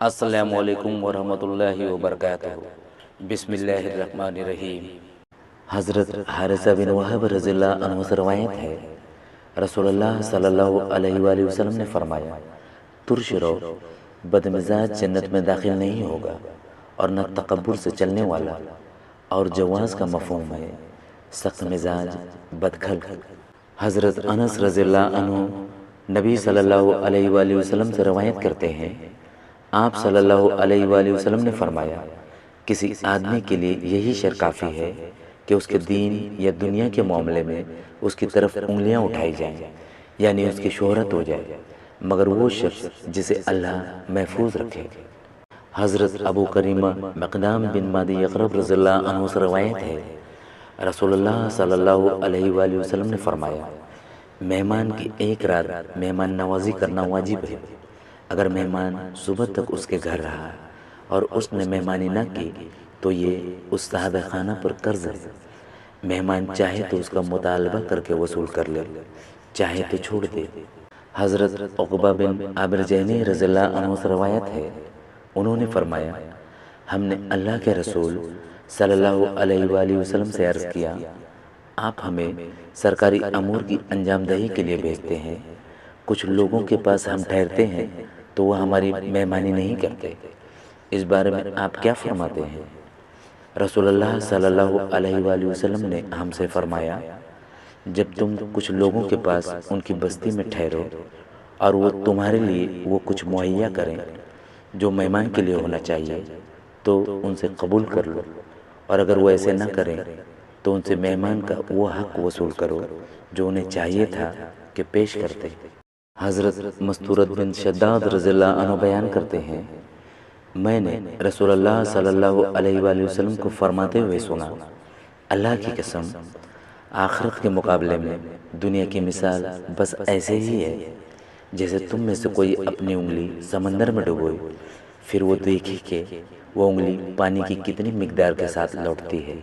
السلام علیکم ورحمۃ اللہ وبرکاتہ۔ بسم اللہ الرحمن الرحیم۔ حضرت حارثہ بن وہب رضی اللہ عنہ سے روایت ہے، رسول اللہ صلی اللہ علیہ وآلہ وسلم نے فرمایا، ترش رو بدمزاج جنت میں داخل نہیں ہوگا، اور نہ تکبر سے چلنے والا، اور جواز کا مفہوم ہے سخت مزاج بدخلق۔ حضرت انس رضی اللہ عنہ نبی صلی اللہ علیہ وآلہ وسلم سے روایت کرتے ہیں، آپ صلی اللہ علیہ وآلہ وسلم نے فرمایا، کسی آدمی کے لیے یہی شرط کافی ہے کہ اس کے دین یا دنیا کے معاملے میں اس کی طرف انگلیاں اٹھائی جائیں، یعنی اس کی شہرت ہو جائے، مگر وہ شخص جسے اللہ محفوظ رکھے۔ حضرت ابو کریمہ مقدام بن مادی یقرب رضی اللہ عنہ سے روایت ہے، رسول اللہ صلی اللہ علیہ وآلہ وسلم نے فرمایا، مہمان کی ایک رات مہمان نوازی کرنا واجب ہے۔ اگر مہمان صبح تک اس کے گھر رہا اور اس نے مہمانی نہ کی تو یہ اس صاحب خانہ پر قرض ہے۔ مہمان چاہے تو اس کا مطالبہ کر کے وصول کر لے، چاہے تو چھوڑ دے۔ حضرت عقبہ بن عامر جہنی رضی اللہ عنہ سے روایت ہے، انہوں نے فرمایا، ہم نے اللہ کے رسول صلی اللہ علیہ وآلہ وسلم سے عرض کیا، آپ ہمیں سرکاری امور کی انجام دہی کے لیے بھیجتے ہیں، کچھ لوگوں کے پاس ہم ٹھہرتے ہیں تو وہ ہماری مہمانی نہیں کرتے، اس بارے میں آپ کیا فرماتے ہیں؟ رسول اللہ صلی اللہ علیہ وآلہ وسلم نے ہم سے فرمایا، جب تم کچھ لوگوں کے پاس ان کی بستی میں ٹھہرو اور وہ تمہارے لیے وہ کچھ مہیا کریں جو مہمان کے لیے ہونا چاہیے تو ان سے قبول کر لو، اور اگر وہ ایسے نہ کریں تو ان سے مہمان کا وہ حق وصول کرو جو انہیں چاہیے تھا کہ پیش کرتے۔ حضرت مستورد بن شداد رضی اللہ عنہ بیان کرتے ہیں، میں نے رسول اللہ صلی اللہ علیہ وآلہ وسلم کو فرماتے ہوئے سنا، اللہ کی قسم، آخرت کے مقابلے میں دنیا کی مثال بس ایسے ہی ہے جیسے تم میں سے کوئی اپنی انگلی سمندر میں ڈبوئے، پھر وہ دیکھے کہ وہ انگلی پانی کی کتنی مقدار کے ساتھ لوٹتی ہے۔